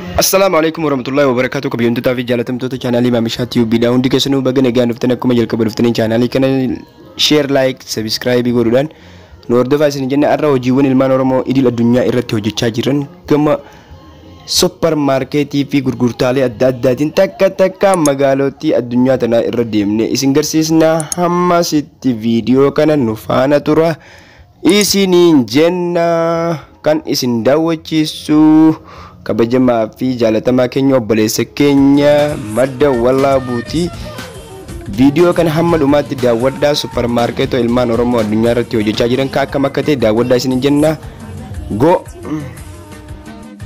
Assalamualaikum warahmatullahi wabarakatuh. Kabiyyoota fi jaalatamtoota chaanalii Maamishaa TV dha. Hundi keessanuu baga nagaan dhuftanii akkuma jalqaba dhuftanii chaanalii kana share, like, subscribe godhuudhaan nu hordofaa isin jenna. Har'a hojiiwwan ilmaan Oromoo idil addunyaa irratti hojjechaa jiran gama supermarketii fi gurgurtaalee adda addaatiin takka magaalootii addunyaa tanaa irra deemne isin garsiisna. Hamma sitti viidiyoo kana nu faana tura isiniin jenna. Kan isin daawwachiisu kabajamaa fi jaalatamaa keenya obboleessa keenya Madda Wallaabuuti. Viidiyoo kana hamma dhumaatti daawwadhaa. Supermarkeetoo ilmaan Oromoo addunyaa irratti hojjechaa jiran akkam akka ta'e daawwadhaa isin jenna. Go.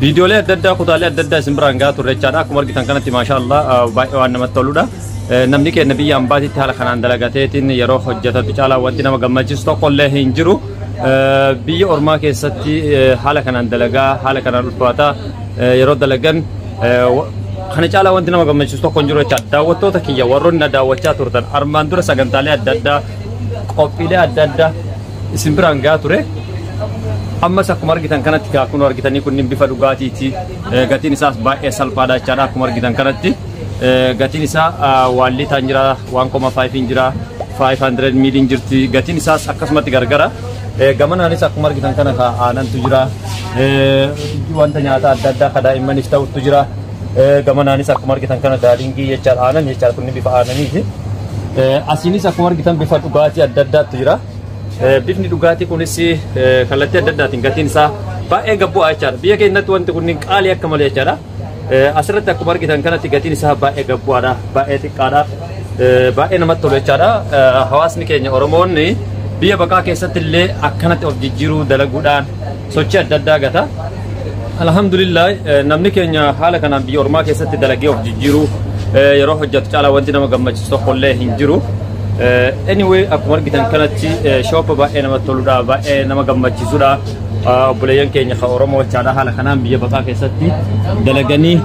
Viidiyoolee adda addaa kutaalee adda addaa isin biraan gahaa turre jechaadha. Akkuma argitan kanatti maashaallah baay'ee waan namatti toludha. Namni keenya biyya ambaatitti haala kanaan dalagateetiin yeroo hojjetatu caalaa wanti nama gammachiisu tokkollee hin jiru. Biyya ormaa keessatti haala kanaan dalagaa haala kanaan ulfaataa yeroo dalagan kana caalaa wanti nama gammachiisu tokko hin jiru jechaadha. Daawwattoota kiyya warroonni na daawwachaa turtan armaan dura sagantaalee adda addaa qophiilee adda addaa isin biraan gahaa ture. Ammas akkuma argitan kanatti kun argitanii kunniin bifa dhugaatiiti. Gatiin isaas baay'ee salphaadha jechaadha. Akkuma argitan kanatti gatiin isaa waan liitaan jira 1.5 jira 500 ml jirti. Gatiin isaas akkasumatti gargara. Gamanaanis akkuma argitan kana aanantu jira. Wanta nyaata adda addaa ka daa'immaniif ta'utu jira. Gamanaanis akkuma argitan kana daadhingii jechaadha. Aanan jechaadha kunni bifa aananiiti. Asiinis akkuma argitan bifa dhugaatii adda addaatu jira. Bifni dhugaatii kunis kallattii adda addaatiin gatiin isaa baay'ee gabbu'aa jechaadha. Biyya keenyatti wanti kunniin qaalii akka malee jechaadha. Asirratti akkuma argitan kanatti gatiin isaa baay'ee gabbu'aadha. Baay'ee xiqqaadha. Baay'ee namatti tolu jechaadha. Hawaasni keenya Oromoonni biyya baqaa keessatti illee akkanatti of jijjiiruu dalaguudhaan sochii adda addaa gata. Alhamdulillah namni keenya haala kanaan biyya ormaa keessatti dalagee of jijjiiruu yeroo hojjetu caalaa wanti nama gammachiisu tokkollee hin jiru. Anyway akkuma argitan kanatti shoppa baay'ee namatti toludha, baay'ee nama gammachiisudha. Obboleeyyan keenya kan Oromoo jechaadha haala kanaan biyya baqaa keessatti dalaganii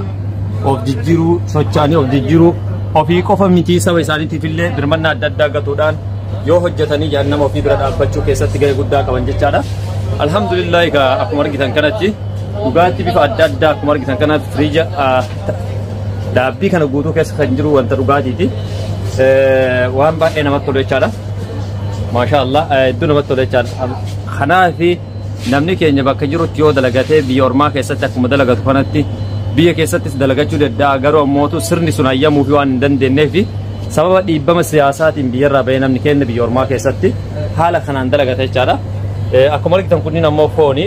of jijjiiruu, sochaanii of jijjiiruu ofii qofa miti saba isaaniitiif illee birmannaa adda addaa gatuudhaan yoo hojjetanii jaan nama ofii bira dhaabbachuu keessatti gahee guddaa qaban jechaadha. Alhamdulillah egaa akkuma argitan kanatti dhugaatii bifa adda addaa akkuma argitan kanatti firiija daabbii kana guutuu keessa kan jiru wanta dhugaatiiti. Waan baay'ee namatti tolu jechaadha. Maashaallah hedduu namatti tolu jechaadha. Kanaafi namni keenya bakka jirutti yoo dalagatee biyya ormaa keessatti akkuma dalagatu kanatti biyya keessattis dalagachuu danda'a. Garuu ammootu sirni sun hayyamuu fi waan hin dandeenyeefi sababa dhiibbama siyaasaatiin biyyarraa bahee namni keenya biyya ormaa keessatti haala kanaan dalagata jechaadha. Akkuma argitan kunniin ammoo fooni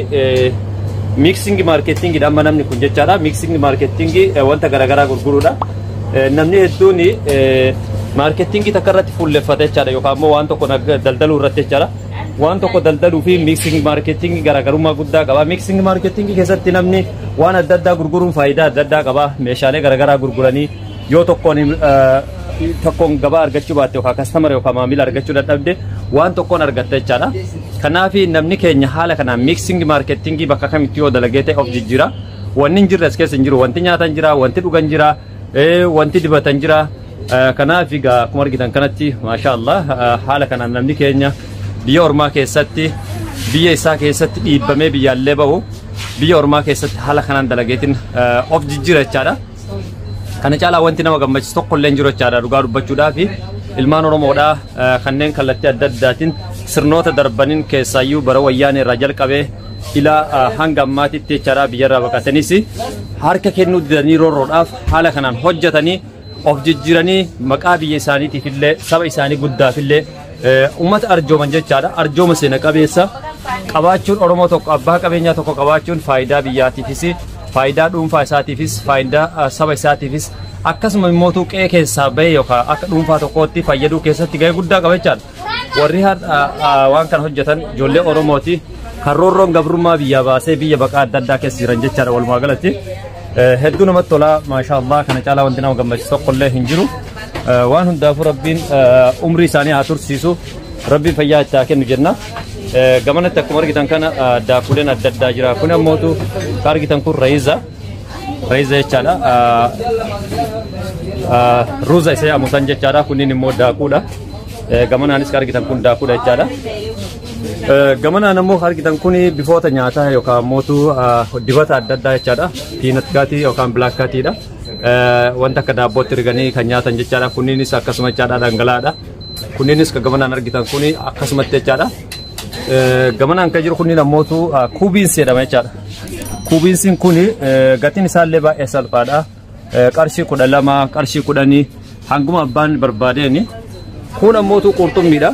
mixing marketing dha amma namni kun jechaadha. Mixing marketing wanta garaagaraa gurguruudha. Namni hedduun marketing takka irratti fuulleffata jechaadha yookaan ammoo waan tokko daldaluu irratti jechaadha. Waan tokko daldaluu fi mixing marketing garaagarummaa guddaa qaba. Mixing marketing keessatti namni waan adda addaa gurguruun faayidaa adda addaa qaba. Meeshaalee garaagaraa gurguranii yoo tokkoon gabaa argachuu baatte yookaan kastamara yookaan maamila argachuu dadhabde waan tokkoon argatta jechaadha. Kanaaf namni keenya haala kanaan mixing marketing bakka kamitti yoo dalagee ta'e of jijjiira. Wanni hin jirre as keessa hin jiru. Wanti nyaatan jira, wanti dhugan jira, wanti dibatan jira. Kanaaf egaa akkuma argitan kanatti maashaallah haala kanaan namni keenya biyya ormaa keessatti biyya isaa keessatti dhiibbamee biyyaallee bahu biyya ormaa keessatti haala kanaan dalageetiin of jijjiira jechaadha. Kana caalaa wanti nama gammachiisu tokkollee hin jiru jechaadha dhugaa dubbachuudhaaf ilmaan Oromoodhaa kanneen kallattii adda addaatiin sirnoota darbaniin keessaayyuu bara wayyaanee irraa jalqabee ilaa hanga ammaatitti jechaadha biyyarraa baqatanis harka kennuu didanii roorroodhaaf haala kanaan hojjetanii of jijjiiranii maqaa biyya isaaniitiif illee saba isaanii guddaaf illee uummata arjooman jechaadha. Arjooma seena qabeessa qabaachuun Oromoo tokko abbaa qabeenyaa tokko qabaachuun faayidaa biyyaatiifis faayidaa dhuunfaa isaatiifis faayidaa saba isaatiifis akkasuma immoo qe'ee keessaa bahee yookaan akka dhuunfaa tokkootti fayyaduu keessatti gahee guddaa qaba jechaadha. Warri waan kana hojjetan ijoollee Oromooti kan roorroon gabrummaa biyyaa baasee biyya baqaa adda addaa keessa jiran jechaadha walumaa galatti. Hedduu namatti tola maashaallah kana caalaa wanti nama gammachiisu tokkollee hin jiru. Waan hundaafuu rabbiin umrii isaanii haa tursiisu. Rabbiin fayyaa itti haa kennu jenna. Gamanatti akkuma argitan kana daakuleen adda addaa jira. Kun ammootu kan argitan kun rayiza jechaadha. Ruuza isa yaamusan jechaadha. Kunniin immoo daakuudha. Gamanaanis kan argitan kun daakuudha jechaadha. Gamana namoo argitan kuni bifoota nyaataa yookaan mootu dibata adda addaa jechaadha. Peanut gaatii yookaan black gaatiidha. Wanta akka daabbootti riganii kan nyaatan jechaadha. Kunniinis akkasuma jechaadha dhangalaadha. Kunniinis kan gamanaan argitan kuni akkasumatti jechaadha. Gamanaan kan jiru kunniin ammootu kuubiinsi jedhama jechaadha. Kuubiinsiin kuni gatiin isaallee baay'ee salphaadha. Qarshii 12 qarshii 10 hanguma abbaan barbaadeeni. Kun ammootu qurxummiidha.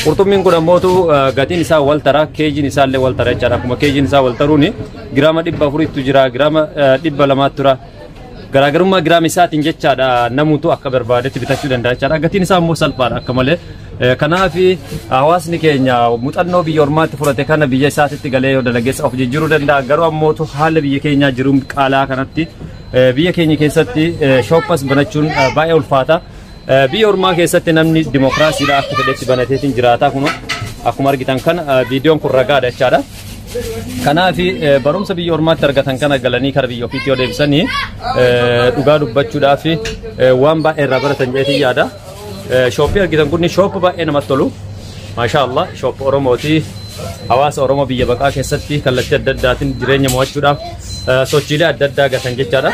Qurxummiin kun ammootu gatiin isaa wal tara, keejiin isaallee wal tara jechaadha. Akkuma keejiin isaa wal taruuni giraama 400tu jira, giraama 200 tura. Garaagarummaa giraama isaatiin jechaadha namuutu akka barbaadetti bitachuu danda'a jechaadha. Gatiin isaa immoo salphaadha akka malee. Kanaaf hawaasni keenya muuxannoo biyya ormaatti fudhate kana biyya isaatitti galee yoo dalageessa of jijjiiruu danda'a. Garuu ammootu haala biyya keenyaa jiru qaalaa kanatti biyya keenya keessatti shooppas banachuun baay'ee ulfaata. Biyya ormaa keessatti namni dimokiraasiidha akka fedhetti banateetiin jiraata kun akkuma argitan kana viidiyoon kun ragaadha jechaadha. Kanaaf barumsa biyya ormaatti argatan kana galanii kara biyya ofiitti yoo deebisanii dhugaa dubbachuudhaaf waan baay'ee irraa baratan jeetii yaada. Shooppii argitan kun shooppii baay'ee namatti tolu. Maashaallah shooppii Oromooti. Hawaasa Oromoo biyya baqaa keessatti kallattii adda addaatiin jireenya mo'achuudhaaf sochiilee adda addaa gatan jechaadha.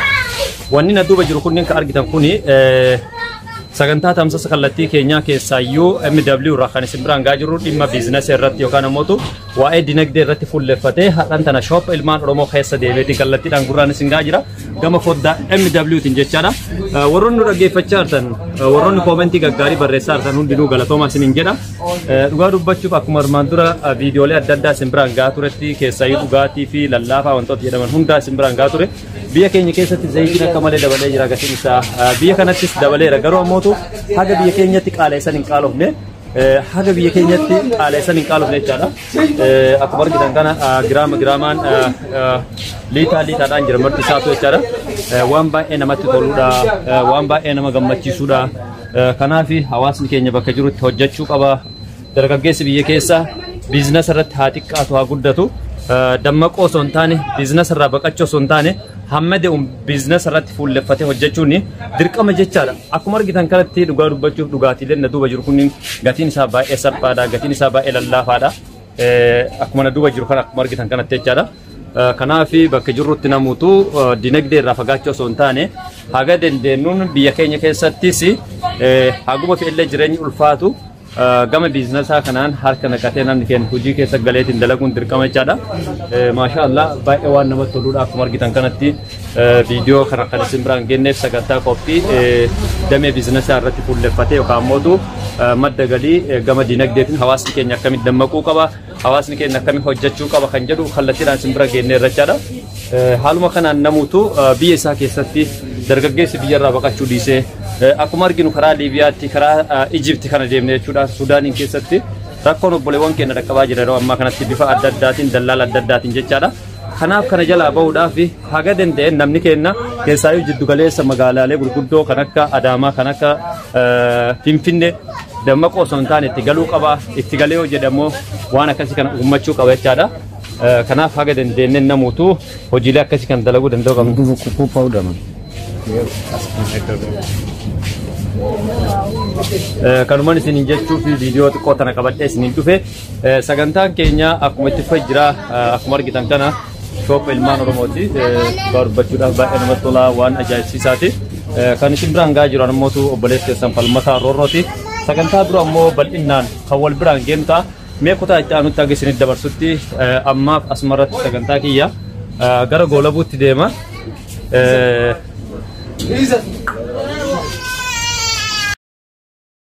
Wanni na duuba jiru kunniin kan argitan kuni sagantaa tamsaasa kallattii keenyaa keessaayyuu MW irraa kan isin biraan gaa jirru dhimma biizinasii irratti yookaan ammoo waa'ee dinagdee irratti fuulleeffatee hadhan tana shoop ilmaan Oromoo keessa deebiitii kallattiidhaan gurraan isin gaa jira gama foddaa MWtiin jechaadha. Warroonni nu dhaggeeffachaa jirtan warroonni koomentii gaggaarii barreessaa jirtan hundinuu galatoomaa isiniin jedha. Dhugaa dubbachuuf akkuma armaan dura viidiyoolee adda addaa isin biraan gaa turetti keessaayyuu dhugaatii fi lallaafaa wantoota jedhaman hundaa isin biraan gaa ture. Biyya keenya keessatti zayitiin akka malee dabalee jira gatiin isaa. Biyya kanattis dabaleera garuu ammoo haga biyya keenyatti qaaleessan hin qaalofne haga biyya keenyatti qaaleessan hin qaalofne jechaadha. Akkuma argitan kana giraamaan liitaadhaan jira marti isaatu jechaadha. Waan baay'ee namatti toludha. Waan baay'ee nama gammachiisudha. Kanaaf hawaasni keenya bakka jirutti hojjechuu qaba. Dargaggeessi biyya keessa biizinasa irratti haa xiqqaatu haa guddatu. Dammaqoo osoo hin taane biizinasa irraa baqachuu osoo hin taane hamma deemuun biizinasa irratti fuulleffatee hojjechuun dirqama jechaadha. Akkuma argitan kanatti dhugaa dubbachuuf dhugaatiileen na duuba jiru kunniin gatiin isaa baay'ee salphaadha, gatiin isaa baay'ee lallaafaadha. Akkuma na duuba jiru kana akkuma argitan kanatti jechaadha. Kanaaf bakka jirrutti namuutu dinagdee irraa fagaachuu osoo hin taane haga dandeenyuun biyya keenya keessattis haguma fe'illee jireenyi ulfaatu gama biizinasa kanaan harka naqatee namni keenya hojii keessa galeetiin dalaguun dirqama jechaadha. Maashaallah baay'ee waan namatti toludha. Akkuma argitan kanatti viidiyoo kana kan isin biraan geenyeef sagantaa qophii damee biizinasaa irratti fuulleffatee yookaan ammoo madda galii gama dinagdeetiin hawaasni keenya akkamitti dammaquu qaba, hawaasni keenya akkamitti hojjechuu qaba kan jedhu kallattiidhaan isin bira geennee jechaadha. Haaluma kanaan namuutu biyya isaa keessatti dargaggeessi biyyarraa baqachuu dhiisee akkuma arginu karaa Liibiyaatti karaa Ijipti kana deemne jechuudha. Suudaaniin keessatti rakkoon obboleewwan keenya dhaqqabaa jira yeroo ammaa kanatti bifa adda addaatiin dallaala adda addaatiin jechaadha. Kanaaf kana jalaa bahuudhaaf haga danda'een namni keenya keessaayyuu jiddu galeessa magaalaalee gurguddoo kan akka Adaamaa kan akka Finfinnee dammaqoo osoo hin taane itti galuu qaba. Itti galee yoo jedhamu waan akkasii kana uummachuu qaba jechaadha. Kanaaf haga dandeenyeen namuutu hojiilee akkasii kan dalaguu danda'u qabna. Kanumaan isiniin jechuuf viidiyoo xiqqoo tana qabadhee isiniin dhufe sagantaan keenya akkuma itti fufee jira. Akkuma argitan kana shoop ilmaan Oromooti. Barbachuudhaaf baay'ee namatti tola, waan ajaa'ibsiisaati. Kan isin biraan gaa jiru ammoo obboleessi keessan Falmataa Roorrooti. Sagantaa dura ammoo bal'inaan kan wal biraan geenu ta'a. Mee kutaa itti aanutti akka isinitti dabarsutti ammaaf asumarratti sagantaa kiyya gara goolabuutti deema.